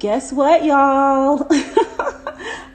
Guess what, y'all?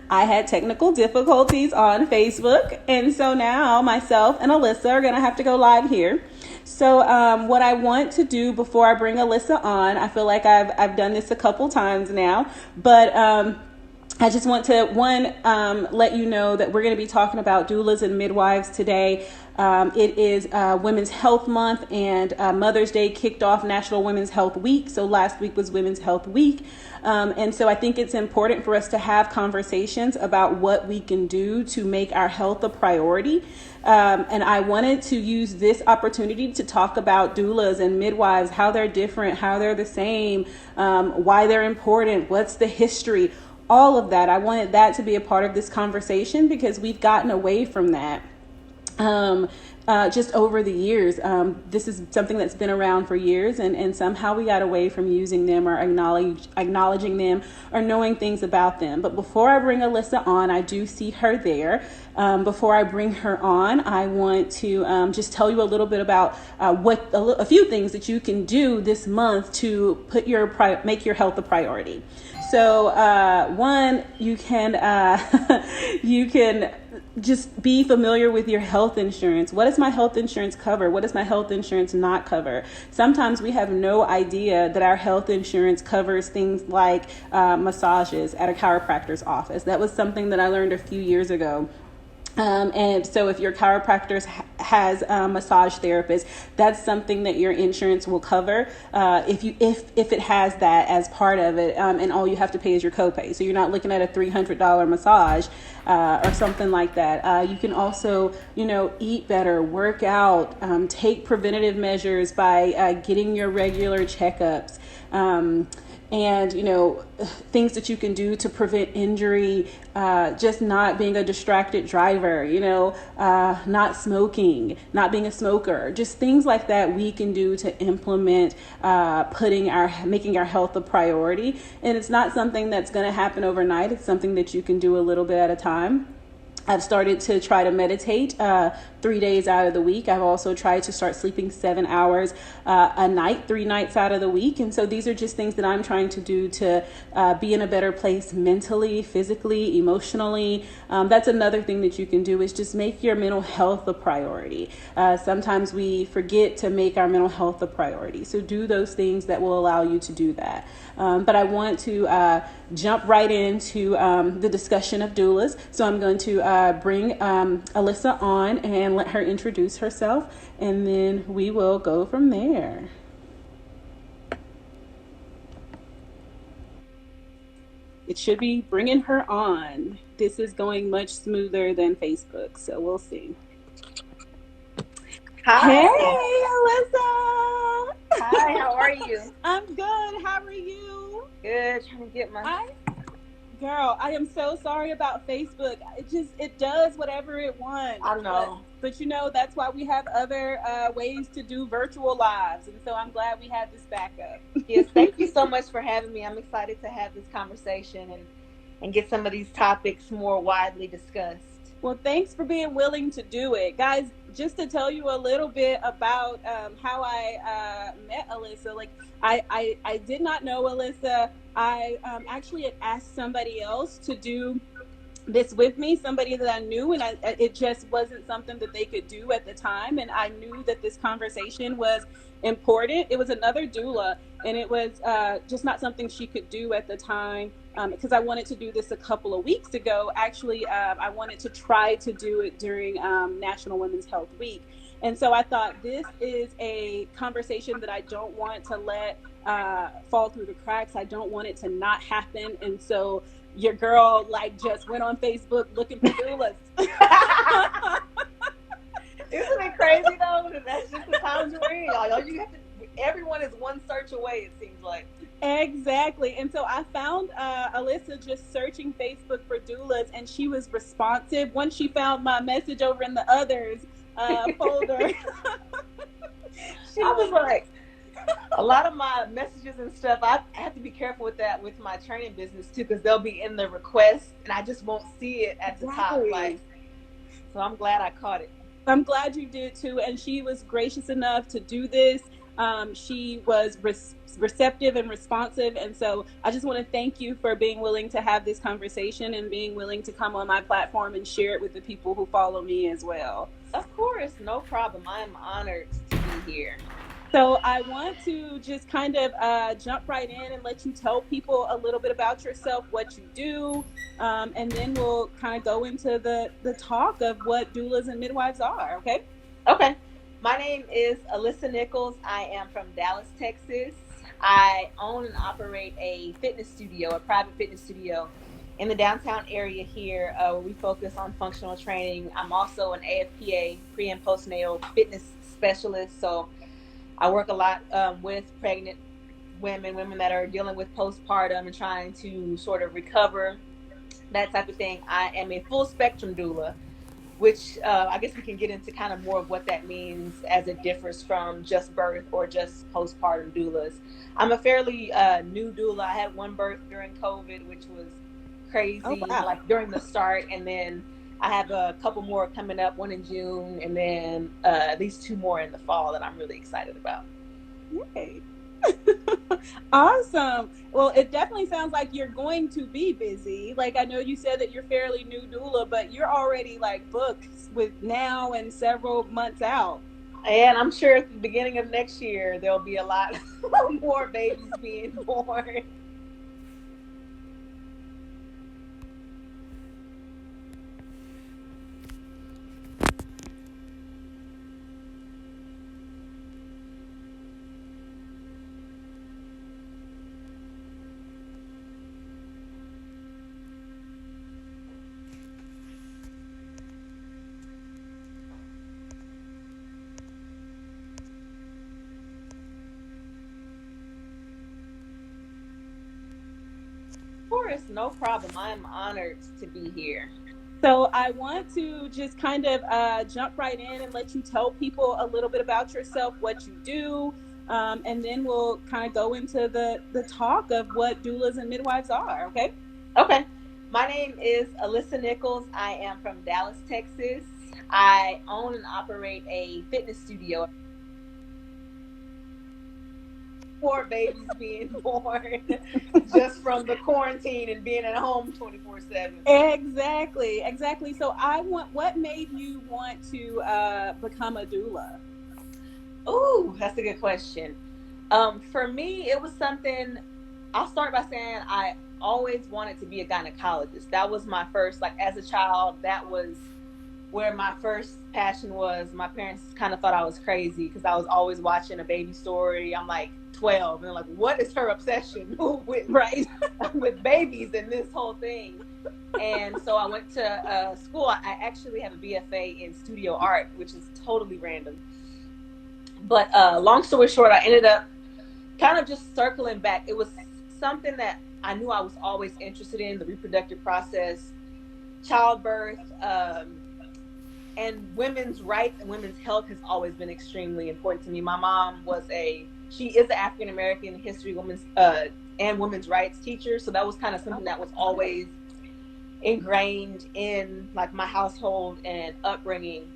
I had technical difficulties on Facebook, and so now myself and Alyssa are gonna have to go live here. So, what I want to do before I bring Alyssa on, I feel like I've done this a couple times now, but I just want to, let you know that we're going to be talking about doulas and midwives today. It is Women's Health Month, and Mother's Day kicked off National Women's Health Week. So last week was Women's Health Week. And so I think it's important for us to have conversations about what we can do to make our health a priority. And I wanted to use this opportunity to talk about doulas and midwives, how they're different, how they're the same, why they're important, what's the history, all of that. I wanted that to be a part of this conversation because we've gotten away from that just over the years. This is something that's been around for years, and somehow we got away from using them or acknowledging them or knowing things about them. But before I bring Alyssa on, I do see her there. Before I bring her on, I want to just tell you a little bit about a few things that you can do this month to make your health a priority. So one, you can you can just be familiar with your health insurance. What does my health insurance cover? What does my health insurance not cover? Sometimes we have no idea that our health insurance covers things like massages at a chiropractor's office. That was something that I learned a few years ago. And so if your chiropractor has a massage therapist, that's something that your insurance will cover if it has that as part of it, and all you have to pay is your copay. So you're not looking at a $300 massage or something like that. You can also, eat better, work out, take preventative measures by getting your regular checkups. And, things that you can do to prevent injury, just not being a distracted driver, not smoking, not being a smoker, just things like that we can do to implement making our health a priority. And it's not something that's going to happen overnight. It's something that you can do a little bit at a time. I've started to try to meditate 3 days out of the week. I've also tried to start sleeping 7 hours a night, 3 nights out of the week. And so these are just things that I'm trying to do to be in a better place mentally, physically, emotionally. That's another thing that you can do is just make your mental health a priority. Sometimes we forget to make our mental health a priority. So do those things that will allow you to do that. But I want to jump right into the discussion of doulas. So I'm going to bring Alyssa on and let her introduce herself, and then we will go from there. It should be bringing her on. This is going much smoother than Facebook, so we'll see. Hi. Hey, Alyssa. Hi, how are you? I'm good. How are you? Good. Trying to get my... Girl, I am so sorry about Facebook. It does whatever it wants. I know. But that's why we have other ways to do virtual lives. And so I'm glad we have this backup. Yes, thank you so much for having me. I'm excited to have this conversation and get some of these topics more widely discussed. Well, thanks for being willing to do it. Guys, just to tell you a little bit about how I met Alyssa, I did not know Alyssa. I actually had asked somebody else to do this with me, somebody that I knew, and it just wasn't something that they could do at the time. And I knew that this conversation was important. It was another doula, and it was just not something she could do at the time. Because I wanted to do this a couple of weeks ago. Actually, I wanted to try to do it during National Women's Health Week. And so I thought this is a conversation that I don't want to let fall through the cracks. I don't want it to not happen. And so your girl just went on Facebook looking for doulas. Isn't it crazy though? That's just the times we're in. All you have to, everyone is one search away, it seems like. Exactly. And so I found Alyssa just searching Facebook for doulas, and she was responsive once she found my message over in the others folder. I was like, a lot of my messages and stuff, I have to be careful with that with my training business too, because they'll be in the request and I just won't see it at the top. So I'm glad I caught it. I'm glad you did too. And she was gracious enough to do this. She was receptive and responsive. And so I just want to thank you for being willing to have this conversation and being willing to come on my platform and share it with the people who follow me as well. Of course, no problem. I am honored to be here. So I want to just kind of jump right in and let you tell people a little bit about yourself, what you do, and then we'll kind of go into the talk of what doulas and midwives are. Okay. Okay. My name is Alyssa Nichols. I am from Dallas, Texas. I own and operate a fitness studio, a private fitness studio in the downtown area here, where we focus on functional training. I'm also an AFPA, pre and postnatal fitness specialist. So I work a lot with pregnant women that are dealing with postpartum and trying to sort of recover, that type of thing. I am a full spectrum doula, which I guess we can get into kind of more of what that means as it differs from just birth or just postpartum doulas. I'm a fairly new doula. I had one birth during COVID, which was Oh, crazy, wow. like during the start, and then I have a couple more coming up, one in June, and then at least two more in the fall that I'm really excited about. Yay. Awesome. Well, it definitely sounds like you're going to be busy. Like, I know you said that you're fairly new doula, but you're already like booked with now and several months out. And I'm sure at the beginning of next year, there'll be a lot more babies being born. Of course, no problem. I am honored to be here. So I want to just kind of jump right in and let you tell people a little bit about yourself, what you do, and then we'll kind of go into the talk of what doulas and midwives are. Okay. Okay. My name is Alyssa Nichols. I am from Dallas, Texas. I own and operate a fitness studio. Four babies being born just from the quarantine and being at home 24/7. Exactly, exactly. So I want, what made you want to become a doula? Ooh, that's a good question. For me, it was something. I'll start by saying I always wanted to be a gynecologist. That was my first, like as a child, that was where my first passion was. My parents kind of thought I was crazy because I was always watching A Baby Story. I'm like 12, and they're like, "What is her obsession with Right. with babies and this whole thing?" And so I went to school. I actually have a BFA in studio art, which is totally random. But long story short, I ended up kind of just circling back. It was something that I knew I was always interested in, the reproductive process, childbirth, and women's rights and women's health has always been extremely important to me. My mom she is an African American history women's and women's rights teacher, so that was kind of something that was always ingrained in like my household and upbringing.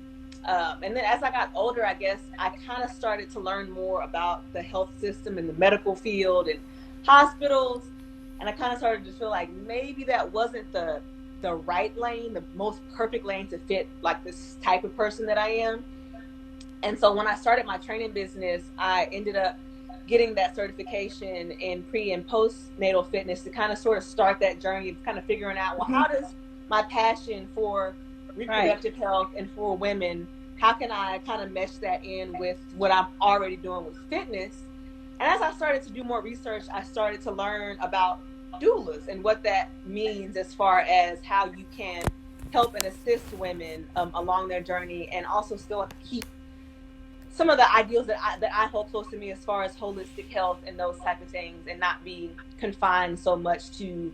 And then as I got older, I guess I kind of started to learn more about the health system and the medical field and hospitals, and I kind of started to feel like maybe that wasn't the right lane, the most perfect lane to fit like this type of person that I am. And so when I started my training business, I ended up getting that certification in pre and postnatal fitness to kind of sort of start that journey of kind of figuring out, well, Mhm. how does my passion for Right. reproductive health and for women, how can I kind of mesh that in with what I'm already doing with fitness? And as I started to do more research, I started to learn about doulas and what that means as far as how you can help and assist women along their journey, and also still keep some of the ideals that I hold close to me as far as holistic health and those type of things, and not be confined so much to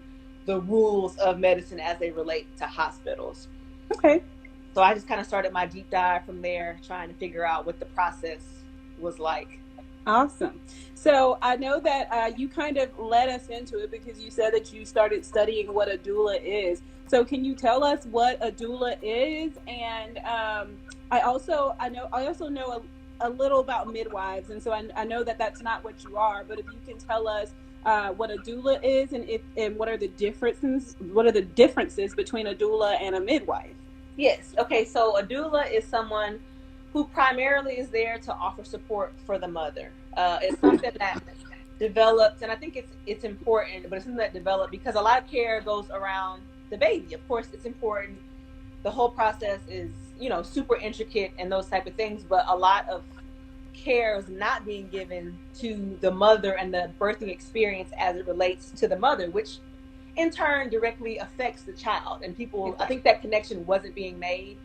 the rules of medicine as they relate to hospitals. Okay. So I just kind of started my deep dive from there, trying to figure out what the process was like. Awesome. So I know that you kind of led us into it because you said that you started studying what a doula is. So can you tell us what a doula is? And I also know a little about midwives, and so I know that that's not what you are, but if you can tell us what a doula is, and what are the differences between a doula and a midwife? Yes. Okay. So a doula is someone who primarily is there to offer support for the mother. It's something that developed, and I think it's important, but it's something that developed because a lot of care goes around the baby. Of course, it's important. The whole process is, super intricate and those type of things, but a lot of care is not being given to the mother and the birthing experience as it relates to the mother, which in turn directly affects the child. And people, I think that connection wasn't being made.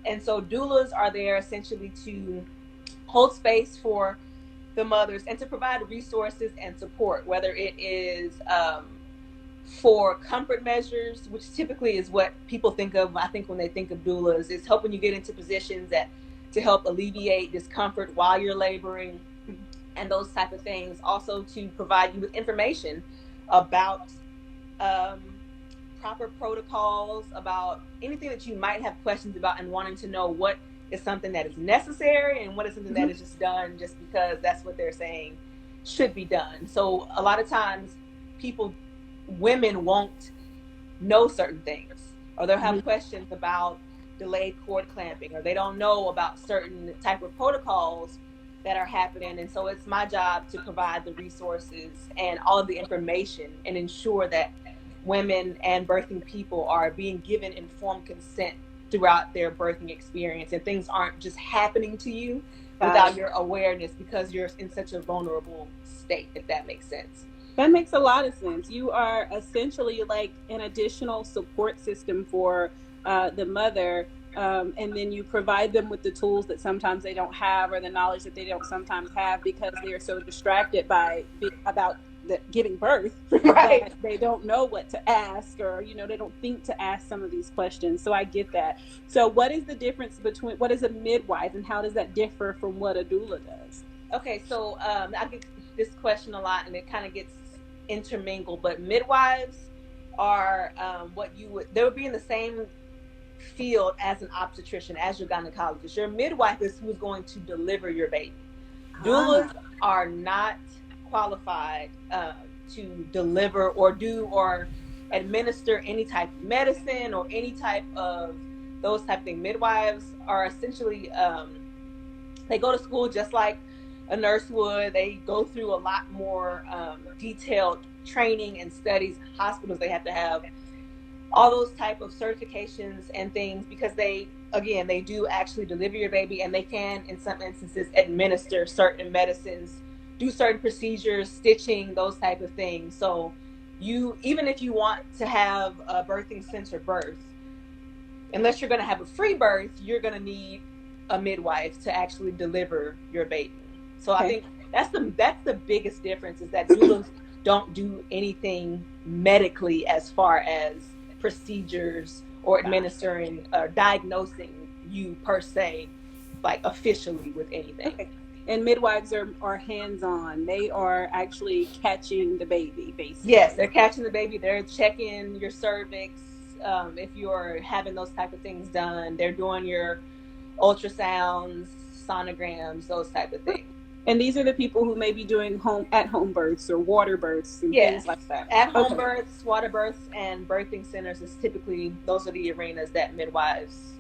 And so doulas are there essentially to hold space for the mothers and to provide resources and support, whether it is for comfort measures, which typically is what people think of, I think, when they think of doulas, is helping you get into positions that to help alleviate discomfort while you're laboring and those type of things. Also to provide you with information about proper protocols, about anything that you might have questions about and wanting to know what is something that is necessary and what is something that is just done just because that's what they're saying should be done. So a lot of times women won't know certain things, or they'll have questions about delayed cord clamping, or they don't know about certain type of protocols that are happening. And so it's my job to provide the resources and all of the information and ensure that women and birthing people are being given informed consent throughout their birthing experience, and things aren't just happening to you without your awareness because you're in such a vulnerable state, if that makes sense. That makes a lot of sense. You are essentially like an additional support system for the mother, and then you provide them with the tools that sometimes they don't have, or the knowledge that they don't sometimes have because they are so distracted about giving birth, right, that they don't know what to ask, or they don't think to ask some of these questions. So I get that. So what is the difference between what is a midwife, and how does that differ from what a doula does? Okay, so I get this question a lot, and it kind of gets intermingled. But midwives are they would be in the same field as an obstetrician, as your gynecologist. Your midwife is who's going to deliver your baby. Doulas are not qualified to deliver or do or administer any type of medicine or any type of those type of things. Midwives are essentially they go to school just like a nurse would. They go through a lot more detailed training and studies. Hospitals, they have to have all those type of certifications and things because they do actually deliver your baby, and they can in some instances administer certain medicines, do certain procedures, stitching, those type of things. So even if you want to have a birthing center birth, unless you're going to have a free birth, you're going to need a midwife to actually deliver your baby. So I think that's the biggest difference, is that doulas don't do anything medically as far as procedures or administering or diagnosing you per se, like officially with anything. Okay. And midwives are hands-on. They are actually catching the baby, basically. Yes, they're catching the baby. They're checking your cervix. If you're having those type of things done, they're doing your ultrasounds, sonograms, those type of things. And these are the people who may be doing at-home births or water births and things like that. At-home births, water births, and birthing centers is typically, those are the arenas that midwives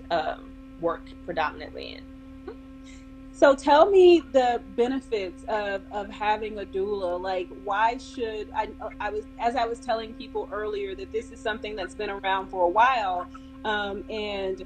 work predominantly in. So tell me the benefits of having a doula. Like, why should I was telling people earlier that this is something that's been around for a while, and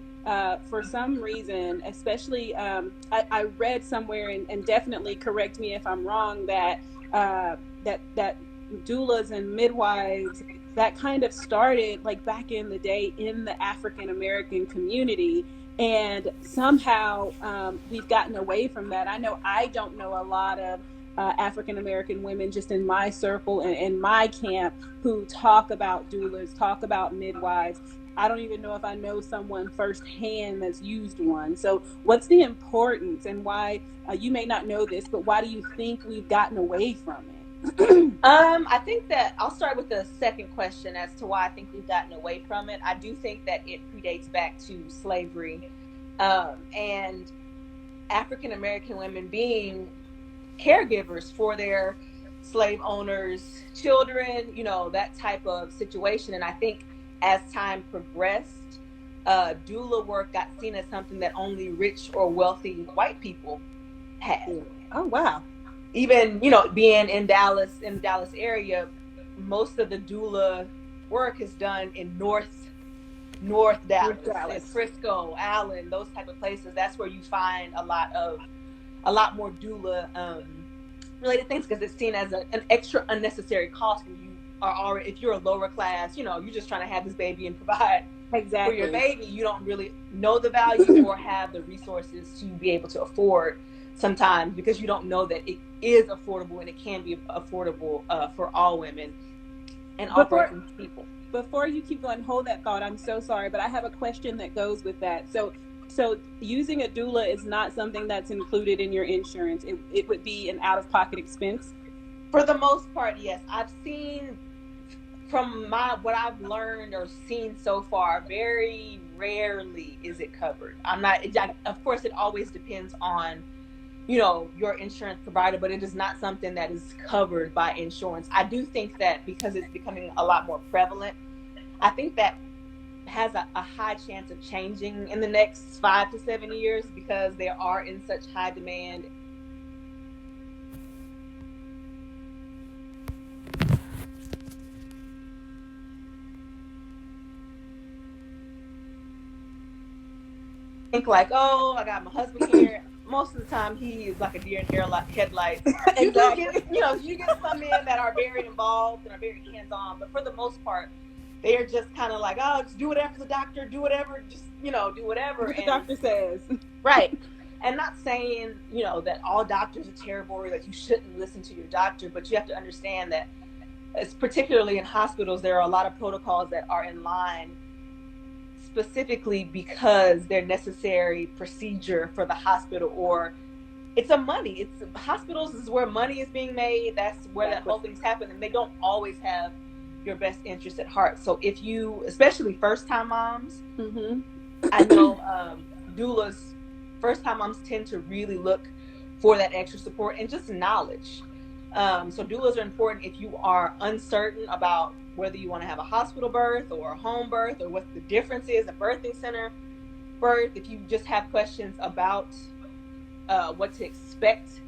for some reason, especially I read somewhere, and definitely correct me if I'm wrong, that that doulas and midwives, that kind of started like back in the day in the African American community. And somehow we've gotten away from that. I know I don't know a lot of African American women just in my circle and in my camp who talk about doulas, talk about midwives. I don't even know if I know someone firsthand that's used one. So what's the importance, and why, you may not know this, but why do you think we've gotten away from it? I think that I'll start with the second question as to why I think we've gotten away from it. I do think that it predates back to slavery. And African American women being caregivers for their slave owners' children, you know, that type of situation. And I think as time progressed, doula work got seen as something that only rich or wealthy white people had. Oh, wow. Even, you know, being in the Dallas area, most of the doula work is done in North Dallas, in Frisco, Allen, those type of places. That's where you find a lot more doula related things, because it's seen as an extra unnecessary cost when you are already, if you're a lower class, you know, you're just trying to have this baby and provide for your baby. You don't really know the value or have the resources to be able to afford sometimes, because you don't know that it is affordable and it can be affordable for all women and all people. Before you keep going, hold that thought. I'm so sorry, but I have a question that goes with that. So using a doula is not something that's included in your insurance. It would be an out-of-pocket expense? For the most part, yes. I've seen, from what I've learned or seen so far, very rarely is it covered. Of course, it always depends on, you know, your insurance provider, but it is not something that is covered by insurance. I do think that because it's becoming a lot more prevalent, I think that has a high chance of changing in the next 5 to 7 years, because they are in such high demand. Think like, oh, I got my husband here. Most of the time, he is like a deer in headlights. Exactly. You get some men that are very involved and are very hands-on, but for the most part, they are just kind of like, oh, just do whatever the doctor, do whatever, just, you know, do whatever. What the doctor says. Right. And not saying, you know, that all doctors are terrible or that you shouldn't listen to your doctor, but you have to understand that, particularly in hospitals, there are a lot of protocols that are in line specifically because they're necessary procedure for the hospital, or hospitals is where money is being made. That's where that whole thing's happen, and they don't always have your best interest at heart. So if you, especially first-time moms, I know doulas, first-time moms tend to really look for that extra support and just knowledge. So doulas are important if you are uncertain about whether you want to have a hospital birth or a home birth, or what the difference is, a birthing center birth. If you just have questions about what to expect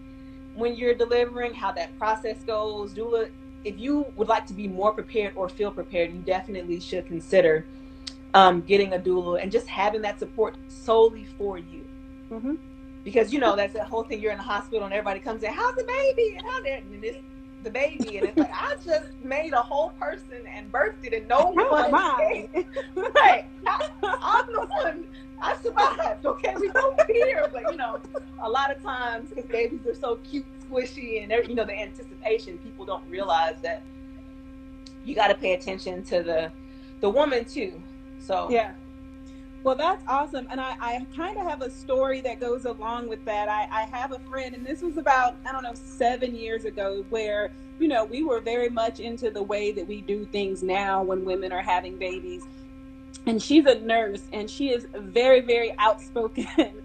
when you're delivering, how that process goes, doula, if you would like to be more prepared or feel prepared, you definitely should consider getting a doula and just having that support solely for you. Because, you know, that's the whole thing. You're in the hospital and everybody comes in, how's the baby? And it's the baby, and it's like, I just made a whole person and birthed it, and no one right. I'm the one. I survived. Okay, we don't fear, but you know, a lot of times, because babies are so cute, squishy, and you know, the anticipation, people don't realize that you got to pay attention to the woman too. So yeah. Well, that's awesome. And I kind of have a story that goes along with that. I have a friend, and this was about, 7 years ago, where, you know, we were very much into the way that we do things now when women are having babies. And she's a nurse, and she is very, very outspoken.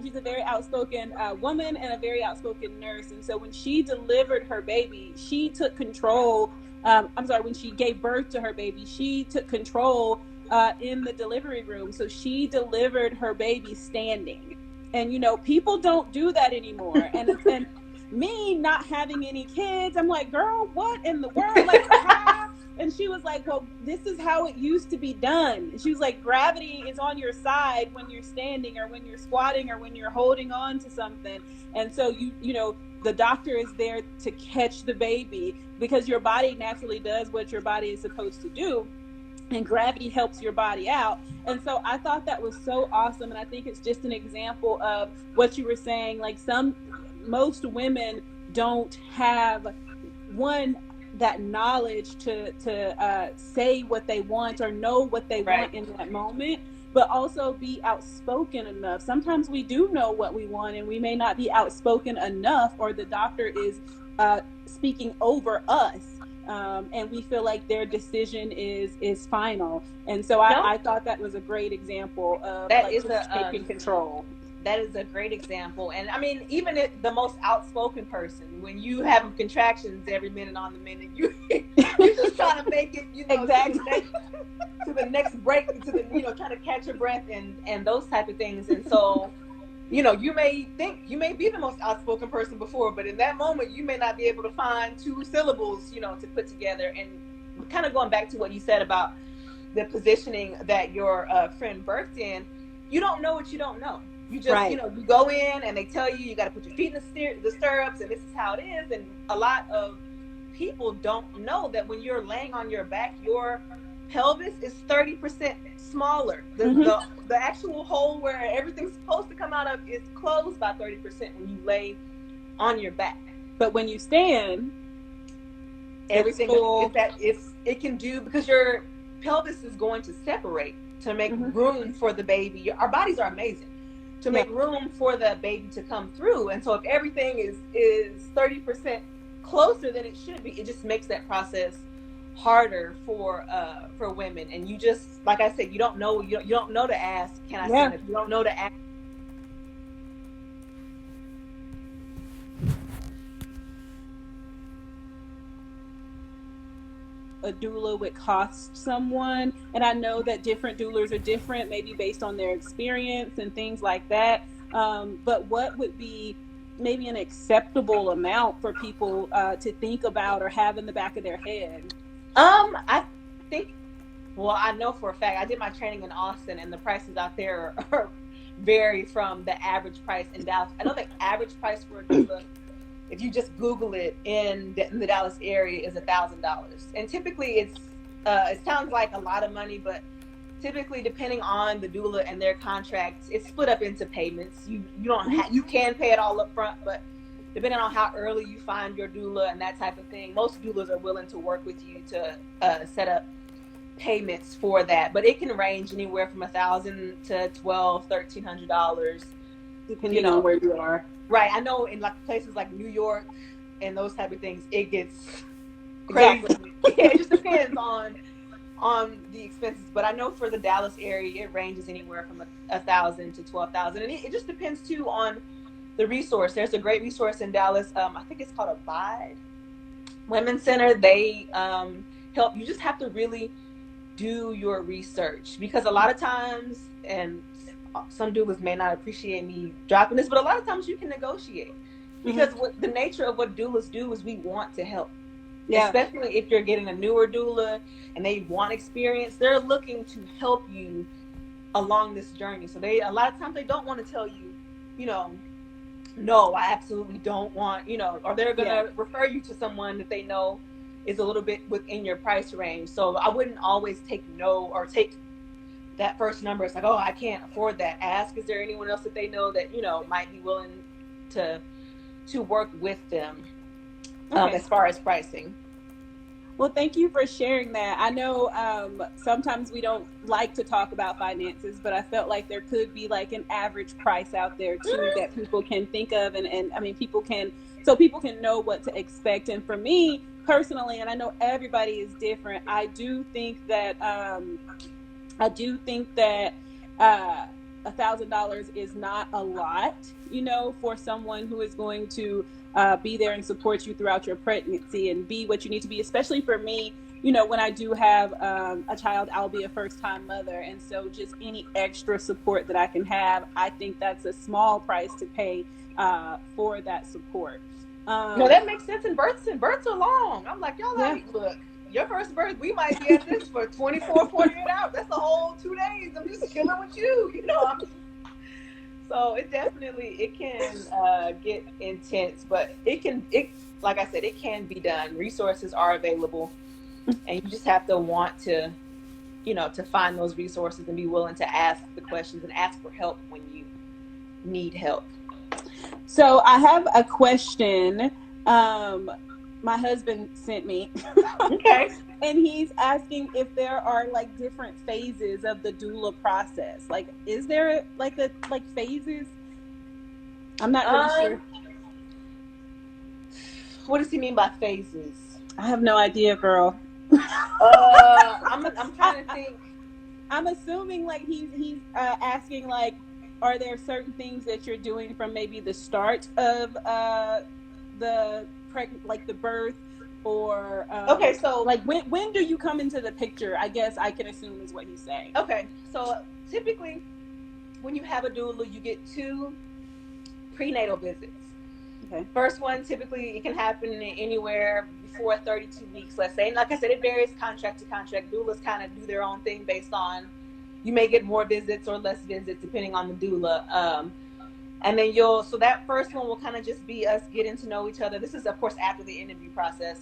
She's a very outspoken woman and a very outspoken nurse. And so when she delivered her baby, she took control. When she gave birth to her baby, she took control in the delivery room. So she delivered her baby standing. And, you know, people don't do that anymore. And me not having any kids, I'm like, girl, what in the world? Like, how? And she was like, well, this is how it used to be done. And she was like, gravity is on your side when you're standing or when you're squatting or when you're holding on to something. And so, you know, the doctor is there to catch the baby, because your body naturally does what your body is supposed to do. And gravity helps your body out. And so I thought that was so awesome. And I think it's just an example of what you were saying. Like, most women don't have that knowledge to say what they want or know what they want in that moment, but also be outspoken enough. Sometimes we do know what we want, and we may not be outspoken enough, or the doctor is speaking over us. And we feel like their decision is final. And so I thought that was a great example of taking control. That is a great example. And I mean, even the most outspoken person, when you have contractions every minute on the minute, you're just trying to make it, Exactly. to the next break, to the, trying to catch your breath and those type of things. And so, you may think you may be the most outspoken person before, but in that moment, you may not be able to find two syllables, to put together. And kind of going back to what you said about the positioning that your friend birthed in, you don't know what you don't know. You just, Right. you go in and they tell you got to put your feet in the stirrups, and this is how it is. And a lot of people don't know that when you're laying on your back, your pelvis is 30% smaller. The actual hole where everything's supposed to come out of is closed by 30% when you lay on your back. But when you stand, Everything it can do, because your pelvis is going to separate to make room for the baby. Our bodies are amazing to make room for the baby to come through. And so if everything is 30% closer than it should be, it just makes that process harder for women. And you just, like I said, you don't know to ask, can I stand up? You don't know to ask. A doula would cost someone, and I know that different doulas are different, maybe based on their experience and things like that, but what would be maybe an acceptable amount for people to think about or have in the back of their head? I think, well, I know for a fact, I did my training in Austin, and the prices out there vary from the average price in Dallas. I know the average price for a doula, if you just Google it in the Dallas area, is $1,000. And typically it sounds like a lot of money, but typically, depending on the doula and their contracts, it's split up into payments. You can pay it all up front, but depending on how early you find your doula and that type of thing, most doulas are willing to work with you to set up payments for that. But it can range anywhere from $1,000 to $1,200-$1,300, Depending on where you are. Right. I know in like places like New York and those type of things, it gets crazy. Exactly. It just depends on the expenses. But I know for the Dallas area, it ranges anywhere from $1,000 to $12,000, and it just depends too on the resource. There's a great resource in Dallas. I think it's called Abide Women's Center. They help. You just have to really do your research, because a lot of times, and some doulas may not appreciate me dropping this, but a lot of times you can negotiate, because what the nature of what doulas do is we want to help. Especially if you're getting a newer doula and they want experience, they're looking to help you along this journey. So a lot of times they don't want to tell you, no, I absolutely don't want, or they're going to refer you to someone that they know is a little bit within your price range. So I wouldn't always take no, or take that first number. It's like, oh, I can't afford that. Ask, is there anyone else that they know that, might be willing to work with them as far as pricing. Well, thank you for sharing that. I know sometimes we don't like to talk about finances, but I felt like there could be like an average price out there too that people can think of, and I mean people can know what to expect. And for me personally, and I know everybody is different, I do think that $1,000 is not a lot, for someone who is going to be there and support you throughout your pregnancy and be what you need to be. Especially for me, when I do have a child, I'll be a first-time mother, and so just any extra support that I can have, I think that's a small price to pay for that support. No, that makes sense. And births are long. I'm like, y'all, look, your first birth, we might be at this for 24, 48 hours. That's the whole 2 days. I'm just chilling with you, So it can get intense, but it like I said, it can be done. Resources are available, and you just have to want to, to find those resources and be willing to ask the questions and ask for help when you need help. So I have a question. My husband sent me. Okay. And he's asking if there are like different phases of the doula process. Like, is there like phases? I'm not really sure. What does he mean by phases? I have no idea, girl. I'm trying to think. I'm assuming like he's asking like, are there certain things that you're doing from maybe the start of the like the birth, or Okay, so like when do you come into the picture? I guess I can assume is what he's saying. okay, so typically when you have a doula, you get 2 prenatal visits. Okay. First one, typically it can happen anywhere before 32 weeks, let's say. And like I said, it varies contract to contract. Doulas kind of do their own thing based on, you may get more visits or less visits depending on the doula. And then so that first one will kind of just be us getting to know each other. This is, of course, after the interview process.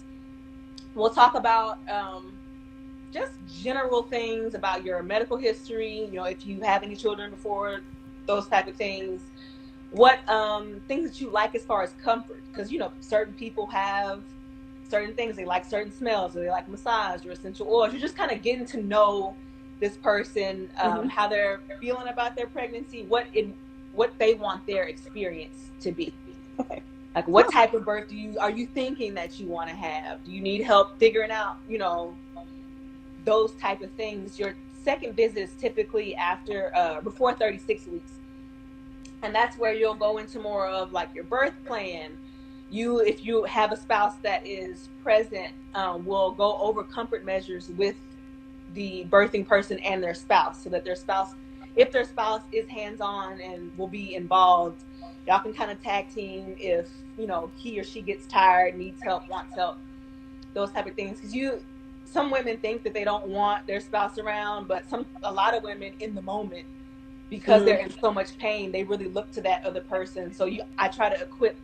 We'll talk about just general things about your medical history, if you have any children before, those type of things. What things that you like as far as comfort, because certain people have certain things. They like certain smells, or they like massage or essential oils. You're just kind of getting to know this person, how they're feeling about their pregnancy, what they want their experience to be. Okay. Like, what type of birth are you thinking that you want to have? Do you need help figuring out, those type of things? Your second visit is typically before 36 weeks. And that's where you'll go into more of like your birth plan. If you have a spouse that is present, will go over comfort measures with the birthing person and their spouse, so that if their spouse is hands-on and will be involved, y'all can kind of tag team if, he or she gets tired, needs help, wants help, those type of things. Because some women think that they don't want their spouse around, but a lot of women in the moment, because they're in so much pain, they really look to that other person. So I try to equip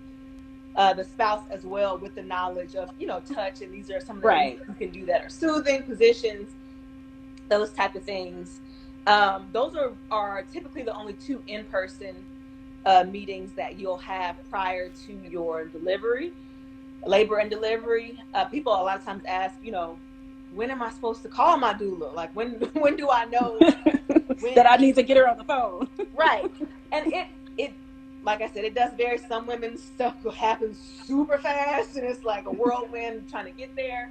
the spouse as well with the knowledge of, touch, and these are some of the things you can do that are soothing positions, those type of things. Those are typically the only 2 in-person meetings that you'll have prior to your delivery, labor and delivery. People a lot of times ask, when am I supposed to call my doula? Like, when do I know that I need to get her on the phone? Right. And it like I said, it does vary. Some women's stuff happens super fast, and it's like a whirlwind trying to get there.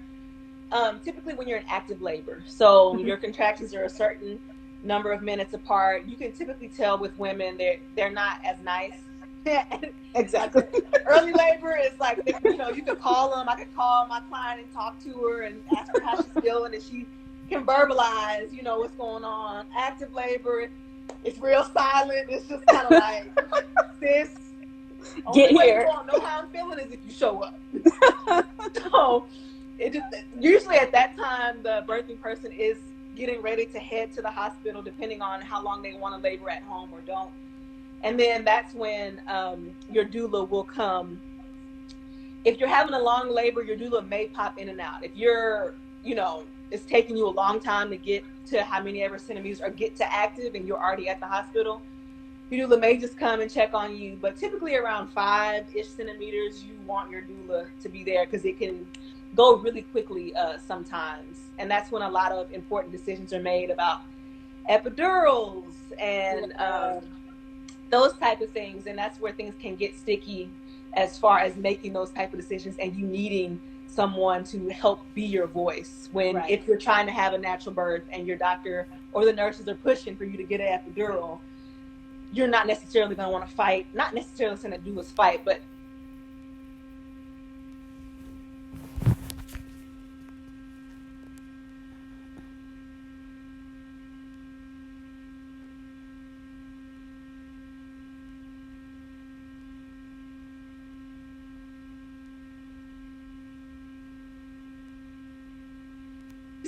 Typically when you're in active labor, so your contractions are a certain number of minutes apart, you can typically tell with women they're not as nice. Exactly. Like, early labor is like, you could call them. I could call my client and talk to her and ask her how she's feeling, and she can verbalize, what's going on. Active labor, it's real silent. It's just kind of like, sis, get only here. way you won't know how I'm feeling is if you show up. So usually at that time, the birthing person is getting ready to head to the hospital, depending on how long they want to labor at home or don't. And then that's when your doula will come. If you're having a long labor, your doula may pop in and out. If you're, it's taking you a long time to get to how many ever centimeters or get to active and you're already at the hospital, your doula may just come and check on you. But typically around 5-ish centimeters, you want your doula to be there, because it can go really quickly sometimes. And that's when a lot of important decisions are made about epidurals and those type of things. And that's where things can get sticky as far as making those type of decisions, and you needing someone to help be your voice when if you're trying to have a natural birth and your doctor or the nurses are pushing for you to get an epidural, you're not necessarily going to want to fight. Not necessarily saying to do is fight, but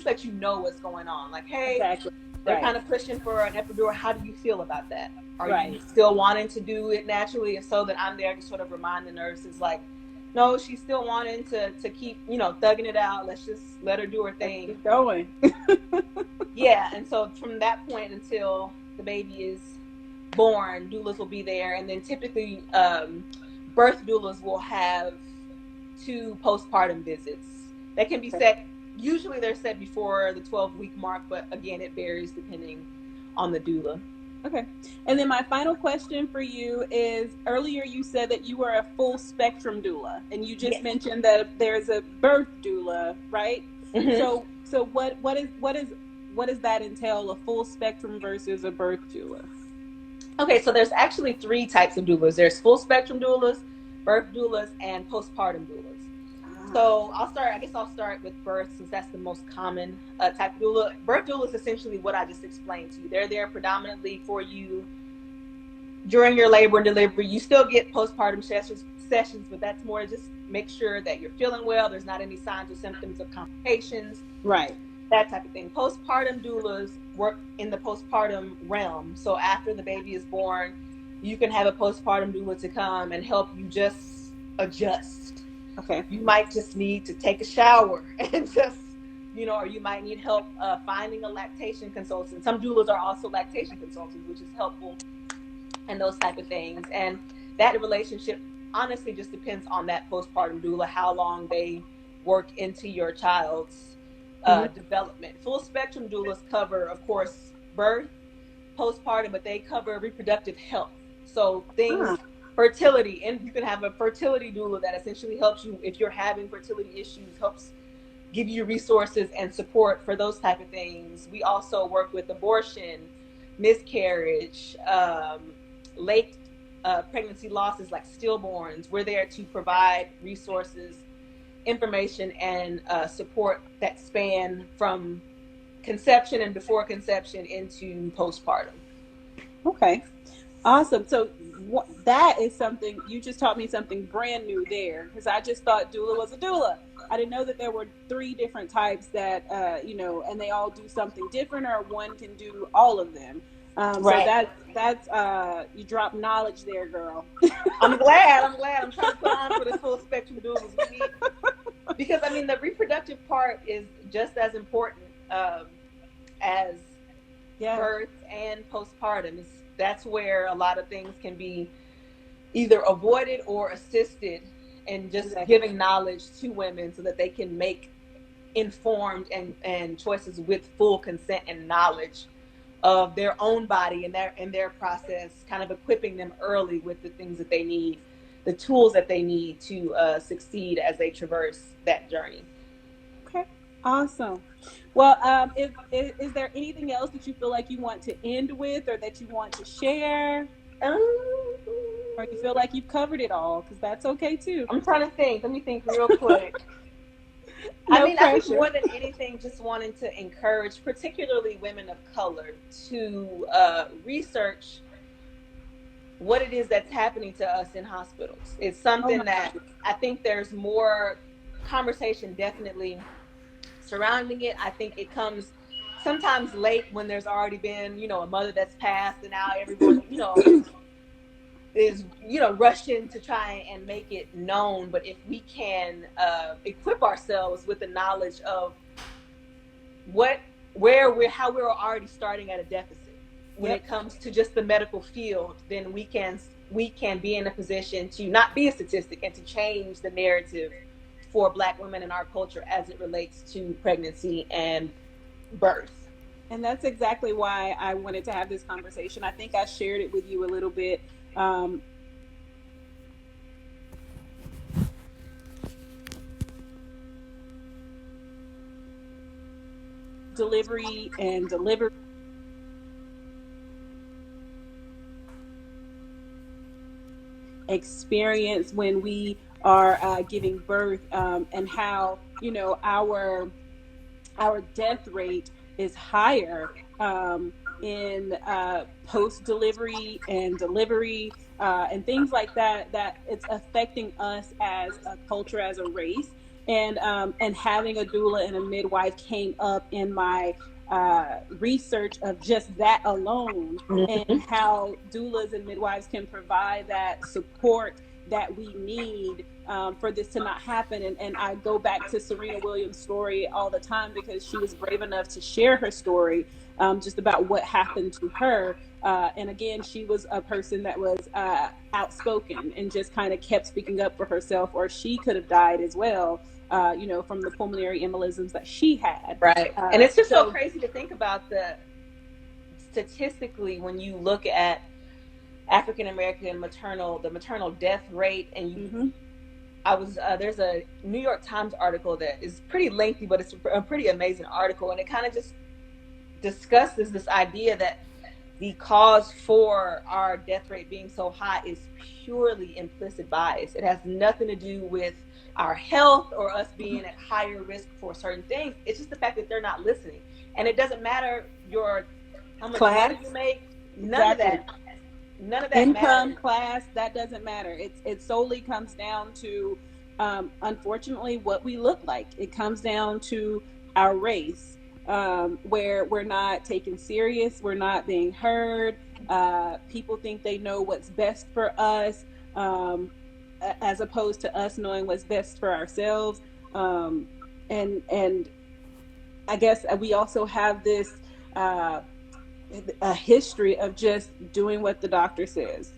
let you know what's going on. Like, hey, they're kind of pushing for an epidural. How do you feel about that? Are you still wanting to do it naturally? And so that I'm there to sort of remind the nurses, like, no, she's still wanting to keep, thugging it out. Let's just let her do her thing. Keep going. Yeah. And so from that point until the baby is born, doulas will be there. And then typically birth doulas will have 2 postpartum visits that can be set. Usually they're set before the 12-week mark, but again, it varies depending on the doula. Okay. And then my final question for you is, earlier you said that you were a full spectrum doula, and you just mentioned that there's a birth doula, right? Mm-hmm. So what does that entail, a full spectrum versus a birth doula? Okay, so there's actually three types of doulas. There's full spectrum doulas, birth doulas, and postpartum doulas. So I guess I'll start with birth since that's the most common type of doula. Birth doula is essentially what I just explained to you. They're there predominantly for you during your labor and delivery. You still get postpartum sessions, but that's more to just make sure that you're feeling well. There's not any signs or symptoms of complications. Right. That type of thing. Postpartum doulas work in the postpartum realm. So after the baby is born, you can have a postpartum doula to come and help you just adjust. Okay. You might just need to take a shower and just, or you might need help finding a lactation consultant. Some doulas are also lactation consultants, which is helpful, and those type of things. And that relationship honestly just depends on that postpartum doula, how long they work into your child's development. Full spectrum doulas cover, of course, birth, postpartum, but they cover reproductive health. So things, fertility, and you can have a fertility doula that essentially helps you if you're having fertility issues, helps give you resources and support for those type of things. We also work with abortion, miscarriage, late pregnancy losses like stillborns. We're there to provide resources, information, and support that span from conception and before conception into postpartum. Okay. Awesome. So that is something, you just taught me something brand new there, because I just thought doula was a doula. I didn't know that there were 3 different types that, and they all do something different, or one can do all of them. Right. So that's you drop knowledge there, girl. I'm glad. I'm trying to put on for this full spectrum doulas. We need, because I mean the reproductive part is just as important as birth and postpartum. That's where a lot of things can be either avoided or assisted, and just giving knowledge to women so that they can make informed and choices with full consent and knowledge of their own body and their process, kind of equipping them early with the things that they need, the tools that they need to succeed as they traverse that journey. Okay, awesome. Well, is there anything else that you feel like you want to end with, or that you want to share? Or you feel like you've covered it all? Because that's okay too. I'm trying to think. Let me think real quick. No I mean, pressure. I think more than anything, just wanting to encourage, particularly women of color, to research what it is that's happening to us in hospitals. It's something that I think there's more conversation definitely surrounding it. I think it comes sometimes late when there's already been, a mother that's passed, and now everyone, is rushing to try and make it known. But if we can equip ourselves with the knowledge of how we're already starting at a deficit when it comes to just the medical field, then we can be in a position to not be a statistic and to change the narrative for Black women in our culture as it relates to pregnancy and birth. And that's exactly why I wanted to have this conversation. I think I shared it with you a little bit. Delivery experience when we are giving birth, and how our death rate is higher in post delivery and delivery, and things like that. That it's affecting us as a culture, as a race. And having a doula and a midwife came up in my research of just that alone, and how doulas and midwives can provide that support that we need for this to not happen. And I go back to Serena Williams' story all the time, because she was brave enough to share her story, just about what happened to her. And again, she was a person that was outspoken and just kind of kept speaking up for herself, or she could have died as well, from the pulmonary embolisms that she had. Right. And it's just so crazy to think about statistically, when you look at African American the maternal death rate, and there's a New York Times article that is pretty lengthy, but it's a pretty amazing article, and it kind of just discusses this idea that the cause for our death rate being so high is purely implicit bias. It has nothing to do with our health or us being at higher risk for certain things. It's just the fact that they're not listening. And it doesn't matter your how much Class, money you make, exactly. none of that Income, matters. class, that doesn't matter. It solely comes down to, unfortunately, what we look like. It comes down to our race, where we're not taken serious, we're not being heard. People think they know what's best for us, um, as opposed to us knowing what's best for ourselves. Um, and I guess we also have this. A history of just doing what the doctor says.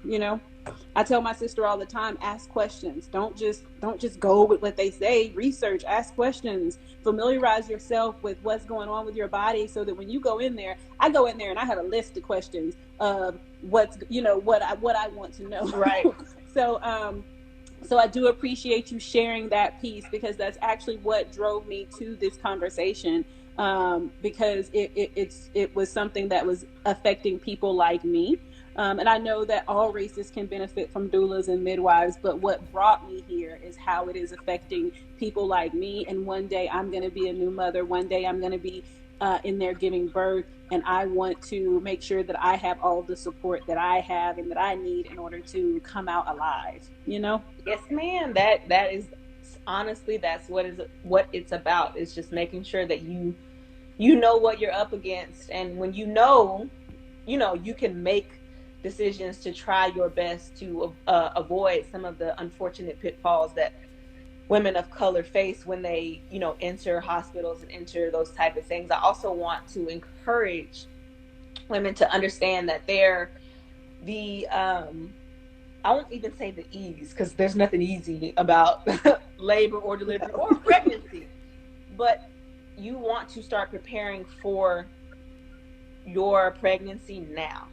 I tell my sister all the time, ask questions. Don't just go with what they say. Research, ask questions, familiarize yourself with what's going on with your body, so that when you go in there, I go in there and I have a list of questions of what I want to know. Right. So I do appreciate you sharing that piece, because that's actually what drove me to this conversation. Because it was something that was affecting people like me. And I know that all races can benefit from doulas and midwives, but what brought me here is how it is affecting people like me. And one day I'm going to be a new mother. One day I'm going to be in there giving birth. And I want to make sure that I have all the support that I have and that I need in order to come out alive. Yes, ma'am. That is honestly, that's what it's about. It's just making sure that you know what you're up against, and when you can make decisions to try your best to avoid some of the unfortunate pitfalls that women of color face when they enter hospitals and enter those type of things. I also want to encourage women to understand that they're the I won't even say the ease, because there's nothing easy about labor or delivery or pregnancy, but you want to start preparing for your pregnancy now.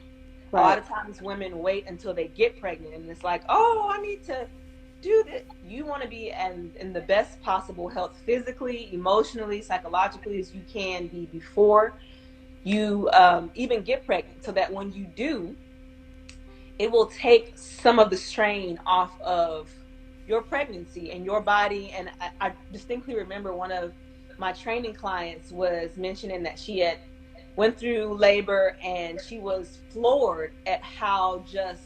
A lot Right. of times women wait until they get pregnant, and it's like, oh, I need to do this. You want to be in the best possible health, physically, emotionally, psychologically, as you can be before you even get pregnant, so that when you do, it will take some of the strain off of your pregnancy and your body. And I distinctly remember one of my training clients was mentioning that she had went through labor, and she was floored at how just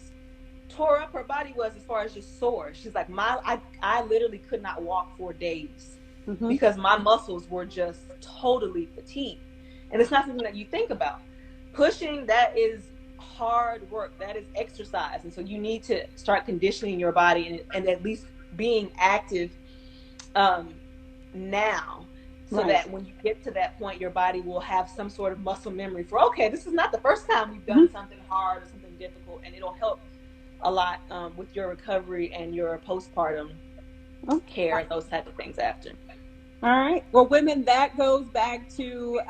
tore up her body was, as far as just sore. She's like, I literally could not walk for days Mm-hmm. because my muscles were just totally fatigued. And it's not something that you think about. Pushing, that is hard work, that is exercise. And so you need to start conditioning your body, and at least being active um, now, so Right. that when you get to that point, your body will have some sort of muscle memory for, okay, this is not the first time we've done Mm-hmm. something hard or something difficult, and it'll help a lot with your recovery and your postpartum care and those type of things after. All right. Well, women, that goes back to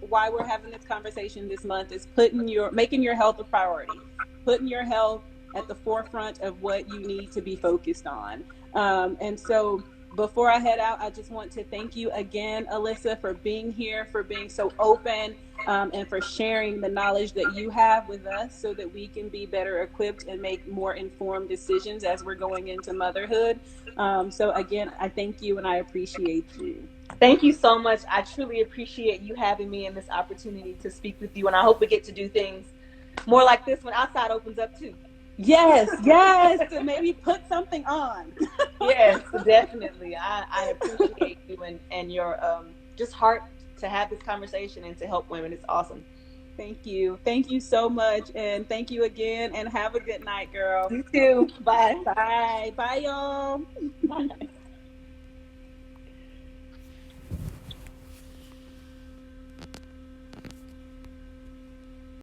why we're having this conversation this month, is making your health a priority, putting your health at the forefront of what you need to be focused on. And so, before I head out, I just want to thank you again, Alyssa, for being here, for being so open, and for sharing the knowledge that you have with us, so that we can be better equipped and make more informed decisions as we're going into motherhood. So again, I thank you and I appreciate you. Thank you so much. I truly appreciate you having me and this opportunity to speak with you, and I hope we get to do things more like this when outside opens up too. Yes, yes, to maybe put something on. Yes, definitely. I appreciate you and your just heart to have this conversation and to help women. It's awesome. Thank you. Thank you so much. And thank you again. And have a good night, girl. You too. Bye. Bye. Bye, y'all. Bye.